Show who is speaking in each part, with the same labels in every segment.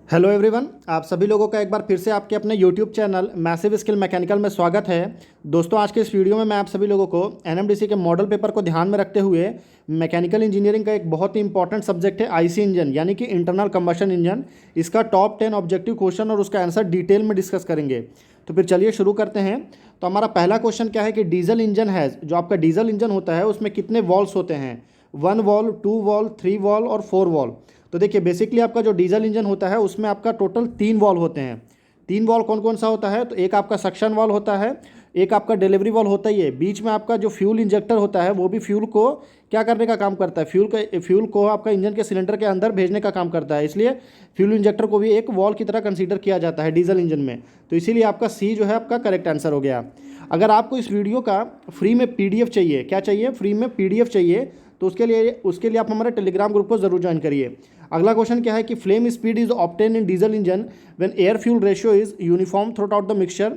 Speaker 1: Hello everyone, आप सभी लोगों का एक बार फिर से आपके अपने YouTube channel massive skill mechanical में स्वागत है। दोस्तों, आज के इस वीडियो में मैं आप सभी लोगों को एनएमडीसी के मॉडल पेपर को ध्यान में रखते हुए मैकेनिकल इंजीनियरिंग का एक बहुत ही इंपॉर्टेंट सब्जेक्ट है आईसी इंजन, यानी कि इंटरनल कंबशन इंजन। इसका टॉप 10 ऑब्जेक्टिव क्वेश्चन और उसका आंसर डिटेल में डिस्कस करेंगे। तो फिर चलिए शुरू करते हैं। तो हमारा पहला क्वेश्चन क्या है कि डीजल इंजन है, जो आपका डीजल इंजन होता है उसमें कितने वॉल्व्स होते हैं? 1 वॉल्व, 2 वॉल्व, 3 वॉल्व और 4 वॉल्व। तो देखिए, बेसिकली आपका जो डीजल इंजन होता है उसमें आपका टोटल 3 वॉल्व होते हैं। 3 वॉल्व कौन कौन सा होता है? तो एक आपका सक्शन वॉल्व होता है, एक आपका डिलीवरी वॉल्व होता ही है, बीच में आपका जो फ्यूल इंजेक्टर होता है वो भी फ्यूल को क्या करने का काम करता है, फ्यूल को आपका इंजन के सिलेंडर के अंदर भेजने का काम करता है। इसलिए फ्यूल इंजेक्टर को भी एक वॉल्व की तरह कंसीडर किया जाता है डीजल इंजन में। तो इसीलिए आपका सी जो है आपका करेक्ट आंसर हो गया। अगर आपको इस वीडियो का फ्री में पीडीएफ चाहिए, क्या चाहिए? फ्री में पीडीएफ चाहिए, तो उसके लिए आप हमारे टेलीग्राम ग्रुप को जरूर ज्वाइन करिए। अगला क्वेश्चन क्या है कि flame speed is obtain in diesel engine when air fuel ratio is uniform through out the mixture,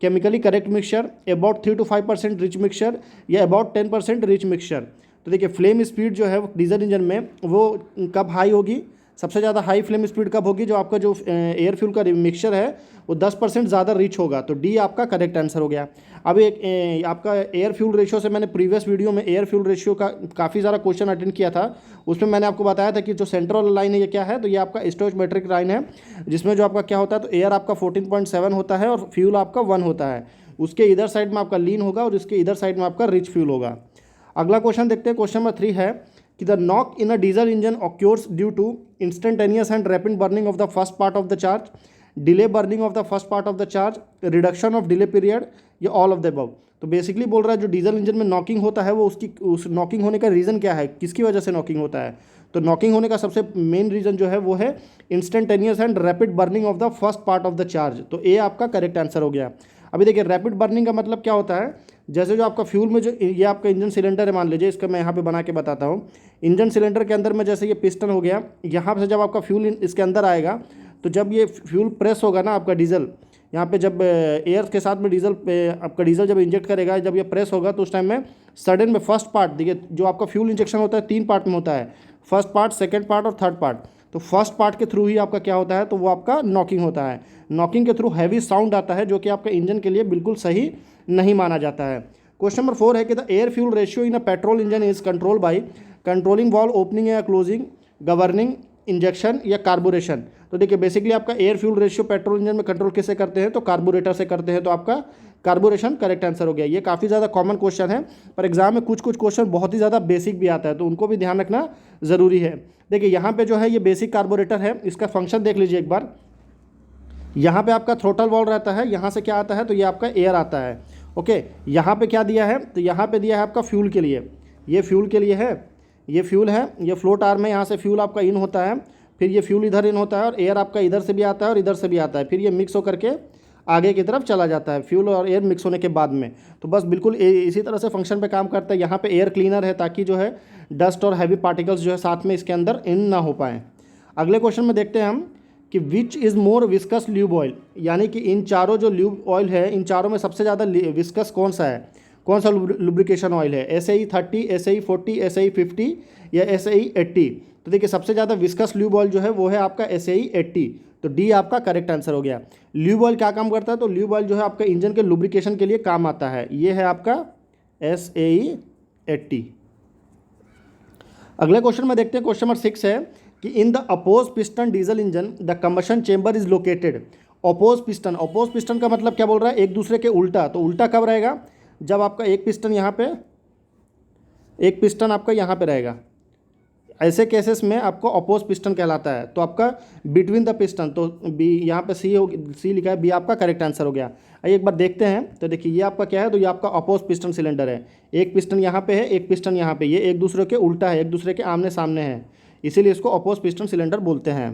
Speaker 1: chemically correct mixture, about 3 to 5% rich mixture या अबाउट 10% रिच मिक्सचर। तो देखिए, फ्लेम स्पीड जो है डीजल इंजन में वो कब high होगी? सबसे ज़्यादा हाई फ्लेम स्पीड कब होगी? जो आपका जो एयर फ्यूल का मिक्सचर है वो 10% ज़्यादा रिच होगा। तो डी आपका करेक्ट आंसर हो गया। अब एक आपका एयर फ्यूल रेशियो से मैंने प्रीवियस वीडियो में एयर फ्यूल रेशियो का काफ़ी सारा क्वेश्चन अटेंड किया था। उसमें मैंने आपको बताया था कि जो सेंट्रल लाइन है ये क्या है, तो ये आपका स्टोइकोमेट्रिक लाइन है, जिसमें जो आपका क्या होता है, तो एयर आपका 14.7 होता है और फ्यूल आपका 1 होता है। उसके इधर साइड में आपका लीन होगा और उसके इधर साइड में आपका रिच फ्यूल होगा। अगला क्वेश्चन देखते हैं, क्वेश्चन नंबर 3 है कि the knock in a diesel engine occurs due to instantaneous and rapid burning of the first part of the charge, delay burning of the first part of the charge, reduction of delay period या all of the above. तो basically बोल रहा है जो diesel engine में knocking होता है वो उस नॉकिंग होने का रीज़न क्या है, किसकी वजह से नॉकिंग होता है? तो नॉकिंग होने का सबसे मेन रीज़न जो है वो है instantaneous and rapid burning of the first part of the charge. तो ए आपका करेक्ट आंसर हो गया। अभी देखिए, रैपिड बर्निंग का मतलब क्या होता है? जैसे जो आपका फ्यूल में जो ये आपका इंजन सिलेंडर है, मान लीजिए, इसका मैं यहाँ पे बना के बताता हूँ। इंजन सिलेंडर के अंदर में जैसे ये पिस्टन हो गया, यहाँ से जब आपका फ्यूल इसके अंदर आएगा, तो जब ये फ्यूल प्रेस होगा ना आपका डीजल, यहाँ पे जब एयर के साथ में डीजल पे आपका डीजल जब इंजेक्ट करेगा, जब ये प्रेस होगा तो उस टाइम में सडन में फर्स्ट पार्ट, देखिए जो आपका फ्यूल इंजेक्शन होता है 3 पार्ट में होता है, फर्स्ट पार्ट, सेकेंड पार्ट और थर्ड पार्ट। तो फर्स्ट पार्ट के थ्रू ही आपका क्या होता है, तो वो आपका नॉकिंग होता है। नॉकिंग के थ्रू हैवी साउंड आता है जो कि आपका इंजन के लिए बिल्कुल सही नहीं माना जाता है। क्वेश्चन नंबर 4 है कि the air fuel ratio in a petrol engine is control by controlling valve opening या क्लोजिंग, गवर्निंग, इंजेक्शन या कार्बोरेशन। तो देखिए, बेसिकली आपका air fuel ratio petrol engine में कंट्रोल किससे करते हैं? तो कार्बोरेटर से करते हैं। तो आपका कार्बोरेशन करेक्ट आंसर हो गया। ये काफ़ी ज़्यादा कॉमन क्वेश्चन है, पर एग्जाम में कुछ कुछ क्वेश्चन बहुत ही ज़्यादा बेसिक भी आता है, तो उनको भी ध्यान रखना ज़रूरी है। देखिए, यहाँ पे जो है ये बेसिक कार्बोरेटर है, इसका फंक्शन देख लीजिए एक बार। यहाँ पे आपका थ्रोटल वॉल्व रहता है, यहाँ से क्या आता है, तो ये आपका एयर आता है। ओके, यहाँ पे क्या दिया है, तो यहाँ पे दिया है आपका फ्यूल के लिए, ये फ्यूल के लिए है, ये फ्यूल है, ये फ्लोट आर्म है, यहाँ से फ्यूल आपका इन होता है, फिर ये फ्यूल इधर इन होता है और एयर आपका इधर से भी आता है और इधर से भी आता है, फिर ये मिक्स होकर के आगे की तरफ चला जाता है फ्यूल और एयर मिक्स होने के बाद में। तो बस बिल्कुल इसी तरह से फंक्शन पे काम करता है। यहाँ पे एयर क्लीनर है ताकि जो है डस्ट और हैवी पार्टिकल्स जो है साथ में इसके अंदर इन ना हो पाएँ। अगले क्वेश्चन में देखते हैं हम कि which is more viscous lube oil, यानी कि इन चारों जो ल्यूब ऑयल है, इन चारों में सबसे ज़्यादा विस्कस कौन सा है, कौन सा लुब्रिकेशन ऑयल है? SAE 30, SAE 40, SAE 50 या SAE 80। तो देखिए, सबसे ज़्यादा विस्कस ल्यूब ऑयल जो है वो है आपका SAE 80। तो डी आपका करेक्ट आंसर हो गया। ल्यूब ऑयल क्या काम करता है? तो ल्यूब ऑयल जो है आपका इंजन के लुब्रिकेशन के लिए काम आता है। ये है आपका SAE 80। अगले क्वेश्चन में देखते हैं, क्वेश्चन नंबर 6 है कि in the opposed piston diesel engine the combustion chamber is located. Opposed piston का मतलब क्या बोल रहा है? एक दूसरे के उल्टा। तो उल्टा कब रहेगा? जब आपका एक पिस्टन यहाँ पे, एक पिस्टन आपका यहाँ पे रहेगा, ऐसे केसेस में आपको अपोज पिस्टन कहलाता है। तो आपका बिटवीन द पिस्टन, तो बी यहाँ पे सी लिखा है, बी आपका करेक्ट आंसर हो गया। आइए एक बार देखते हैं। तो देखिए, ये आपका क्या है, तो ये आपका अपोज पिस्टन सिलेंडर है। एक पिस्टन यहाँ पे है, एक पिस्टन यहाँ पे, ये एक दूसरे के उल्टा है, एक दूसरे के आमने सामने है, इसीलिए इसको अपोज पिस्टन सिलेंडर बोलते हैं।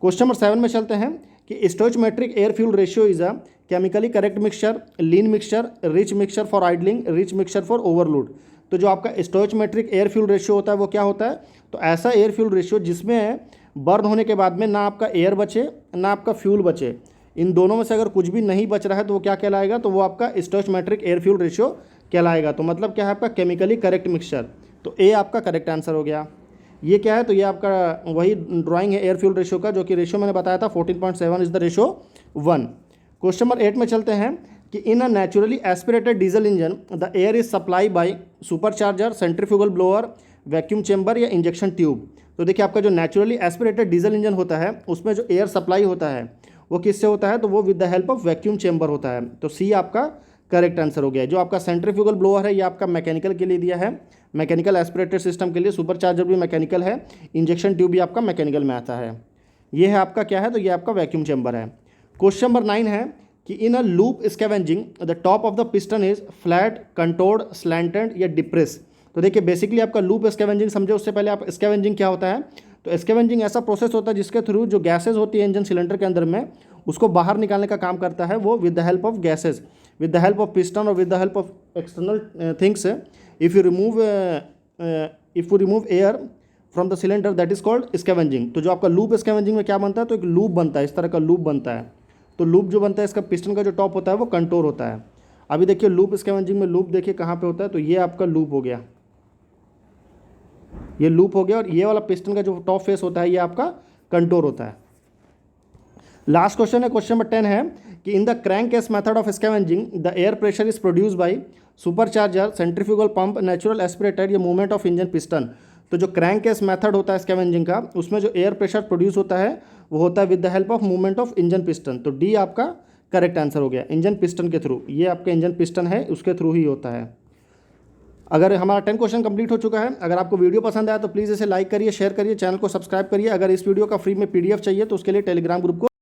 Speaker 1: क्वेश्चन नंबर 7 में चलते हैं कि stoichiometric air fuel ratio is a chemically correct mixture, lean mixture, rich mixture for idling, rich mixture for overload. तो जो आपका स्टोइकोमेट्रिक एयर फ्यूल रेशियो होता है वो क्या होता है? तो ऐसा एयर फ्यूल रेशियो जिसमें बर्न होने के बाद में ना आपका एयर बचे ना आपका फ्यूल बचे, इन दोनों में से अगर कुछ भी नहीं बच रहा है तो वो क्या कहलाएगा? तो वो आपका स्टोइकोमेट्रिक एयर फ्यूल रेशियो कहलाएगा। तो मतलब क्या है आपका? Chemically correct mixture. तो ए आपका करेक्ट आंसर हो गया। ये क्या है, तो ये आपका वही ड्राइंग है एयर फ्यूल रेशियो का, जो कि रेशियो मैंने बताया था 14.7 is the ratio 1। Question number 8 में चलते हैं कि in a naturally aspirated diesel engine the air is supply by supercharger, centrifugal blower, vacuum chamber या इंजेक्शन ट्यूब। तो देखिए आपका जो नेचुरली एस्पिरेटेड डीजल इंजन होता है उसमें जो एयर सप्लाई होता है वो किससे होता है, तो वो with the help of vacuum chamber होता है। तो सी आपका करेक्ट आंसर हो गया। जो आपका सेंट्रीफ्यूगल ब्लोअर है ये आपका मैकेनिकल के लिए दिया है, मैकेनिकल एस्पिरेटेड सिस्टम के लिए। सुपरचार्जर भी मैकेनिकल है, इंजेक्शन ट्यूब भी आपका मैकेनिकल में आता है। ये है आपका क्या है, तो ये आपका वैक्यूम चेंबर है। क्वेश्चन नंबर 9 है कि in a loop scavenging the top of the piston is flat, contoured, slanted या डिप्रेस। तो देखिए बेसिकली आपका लूप स्कैवेंजिंग समझे, उससे पहले आप स्कैवेंजिंग क्या होता है। तो स्कैवेंजिंग ऐसा प्रोसेस होता है जिसके थ्रू जो गैसेज होती है इंजन सिलेंडर के अंदर में उसको बाहर निकालने का काम करता है वो with the help of gases, with the help of piston और with the help of external things. If you remove air from the cylinder that is called scavenging. तो जो आपका लूप स्कैवेंजिंग में क्या बनता है, तो एक लूप बनता है, इस तरह का लूप बनता है। तो लूप जो बनता है इसका पिस्टन का जो टॉप होता है वो कंटोर होता है। अभी देखिए लूप स्कैवेंजिंग में लूप देखिए कहाँ पे होता है, तो ये आपका लूप हो गया, ये लूप हो गया, और ये वाला पिस्टन का जो टॉप फेस होता है ये आपका कंटोर होता है। लास्ट क्वेश्चन है, क्वेश्चन नंबर 10 है कि in the crank case method of scavenging the air pressure is produce by supercharger, centrifugal pump, natural aspirator या मूवमेंट ऑफ इंजन पिस्टन। तो जो क्रैंक केस मेथड होता है स्कैवेंजिंग का उसमें जो एयर प्रेशर प्रोड्यूस होता है वो होता है with the help of movement of engine piston. तो डी आपका करेक्ट आंसर हो गया, इंजन पिस्टन के थ्रू। ये आपका इंजन पिस्टन है उसके थ्रू ही होता है। अगर हमारा 10 क्वेश्चन कंप्लीट हो चुका है। अगर आपको वीडियो पसंद आया तो प्लीज़ इसे लाइक करिए, शेयर करिए, चैनल को सब्सक्राइब करिए। अगर इस वीडियो का फ्री में PDF चाहिए तो उसके लिए टेलीग्राम ग्रुप को